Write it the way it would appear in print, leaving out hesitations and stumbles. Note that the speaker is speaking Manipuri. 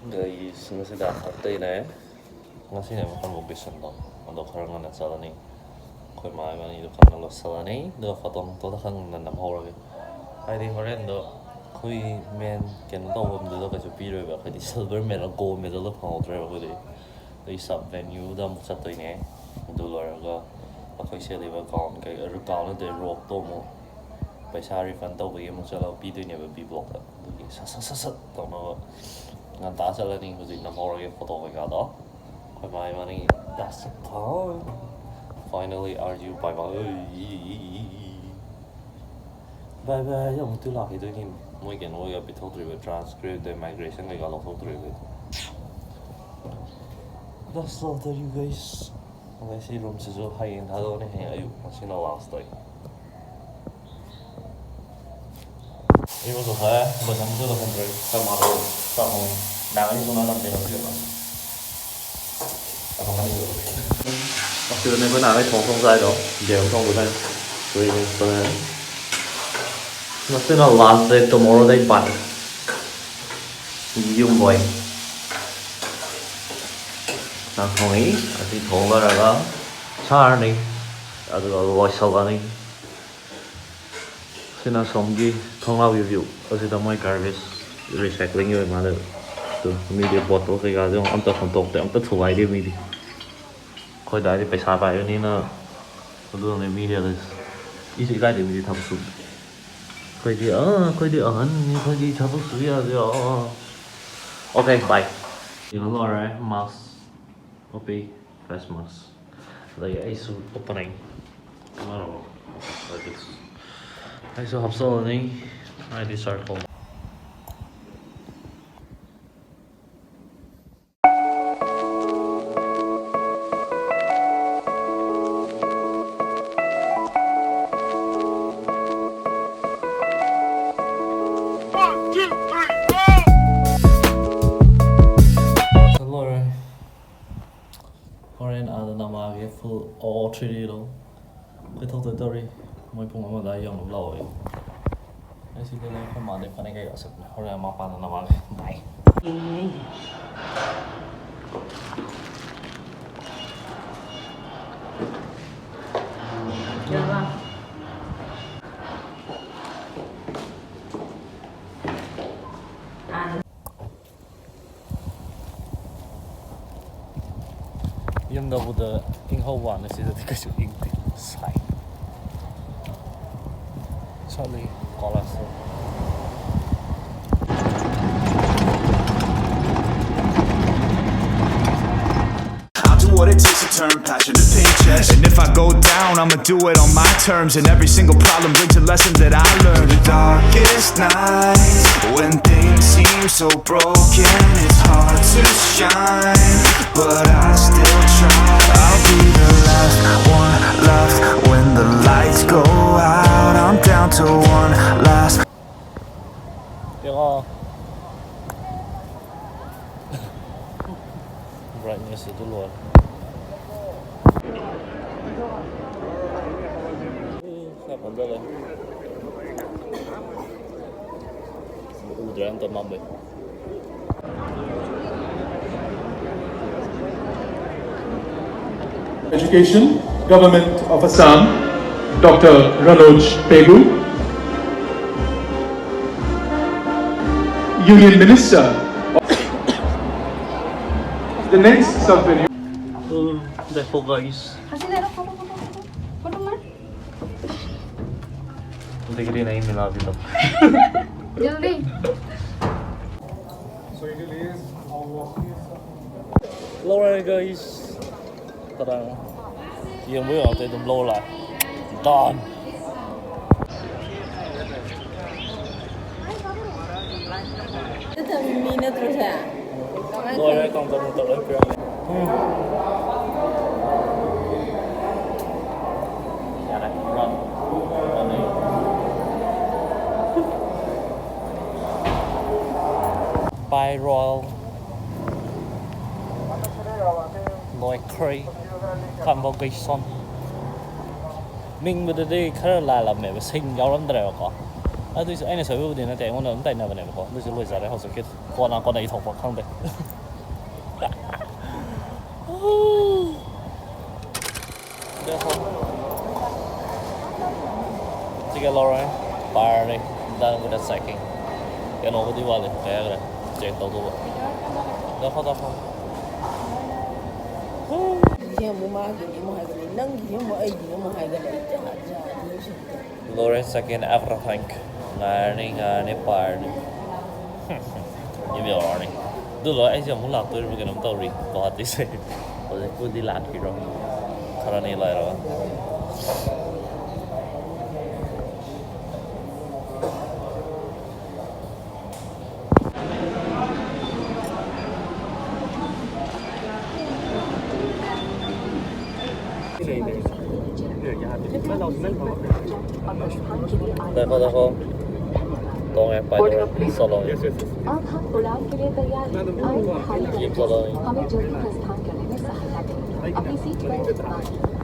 Guys, masih update na eh. Masih na convocation daw. Ando khara nga salani. Khoi mai mani do khang lo salani. Do photon to da khang nan nam ho ra. Ai di horen do khoi men ken do bom do ka chu pi ro ba khoi di silver medal gold medal lo phang tra ba khoi di sub venue da mu chat toi ne. Do lo ra ga khoi se le ba kaun kai ru kaun de rock to mo. ไปชารีฟันตัวไปยังมันจะเราปีด้วยเนี่ยแบบบีบล็อกอะดูดิสัสตอนนั้นงานตาเสร็จแล้วนี่คือสิ่งน้ำมันเราเก็บโฟโต้ไปกันต่อค่อยมาอีกวันนี้ that's the time finally are you bye bye bye bye ยังไม่ตัวหลักที่ตัวนี้ไม่เก่งว่าจะไปทบทวน transcript ด้วย migration ไปกันลองทบทวนเลย that's all that you guys 我哋先諗住做係睇到呢係อายุ先到 last day 이거 좋아해? 뭐 잠들어 컨트롤 잠하고 싸고 나가니 손 하나 내가 필요가 아 không có mặc dù này bữa nào cái không sai đó giờ không có đây rồi nó sẽ là last day tomorrow day but dùng vậy là không ý thì thùng vào rồi đó sao này à rồi gọi sau vào này xin là xong gì không lao review ở đây là garbage recycling rồi mà được từ media bottle cái cái ông ta không tốt thì ông ta thu lại đi media coi đại thì phải xả bài nên là đường này media là ít cái để media thầm sụp coi đi ở hắn coi đi thầm sụp rồi ok bye you know alright mask op face mask đây ấy số opening tomorrow like this hay số học số này ai đi circle Korean ada nama cái full all 3D luôn cái thông tin story mỗi phút mà đại dùng lâu rồi cái gì đây không mà để phần này cái gọi sập Korean mà pan nama cái bye yung nabuda ing hawa na sila di kasi ing sai sorry kolas I'll do what it takes to turn passion to paychecks and if I go down I'ma do it on my terms and every single problem brings a lesson that I learned the darkest nights when things seem so broken it's hard to shine but I still try I'll be the last one left when the lights go out I'm down to one last brightness itu luar kapan jalan udah untuk mambe Education, Government of Assam, Dr. Ranoj Pegu, Union Minister. The next sub-venue. Therefore, guys. Degree नहीं मिला अभी तक. जल्दी. So it is Lower guys. Tarang. Yang boleh orang tu low lah. Done. Itu minat terus ya. Lower kau tak mudah lagi. Ya kan, run. By Royal. Nói cray Convocation mình bây giờ đi khá là làm mẹ sinh giáo lắm rồi có ꯑꯗꯨꯏꯁꯨ ꯑꯩꯅ ꯁꯣꯏꯕꯕꯨꯗꯤ ꯅꯠꯇꯦ ꯑꯩꯉꯣꯟꯗ ꯑꯗꯨꯝ ꯇꯥꯏꯅꯕꯅꯦꯕꯀꯣ ꯑꯗꯨꯏꯁꯨ ꯂꯣꯏꯖꯔꯦ ꯍꯧꯖꯤꯛꯀꯤ ꯀꯣꯟꯅ ꯏꯊꯣꯛꯄ ꯈꯪꯗꯦ ꯇꯤꯀꯦꯠ ꯂꯧꯔꯦ ꯄꯥꯔꯅꯤ done with the checking ꯀꯩꯅꯣꯕꯨꯗꯤ ꯋꯥꯠꯂꯤ ꯀꯩ ꯍꯥꯏꯈ꯭ꯔꯦ check ꯇꯧꯗꯧꯕ ꯗꯐꯣ 이게 뭐 막이니 뭐 하겠네 넌기니 뭐 애기니 뭐 하겠네 자 Lawrence second everything ngani party Yemi orani Dulo ai jam mula to ri ganam tawri bahati se Ode pudi lakhi ro Kharani lai ro देखो तो मैं पाइलट सोलो अब हम उड़ान के लिए तैयार हैं। आइए, ये सोलो हमें जल्दी प्रस्थान करने में सहायता करें। अपनी सीट बेल्ट बांध लें।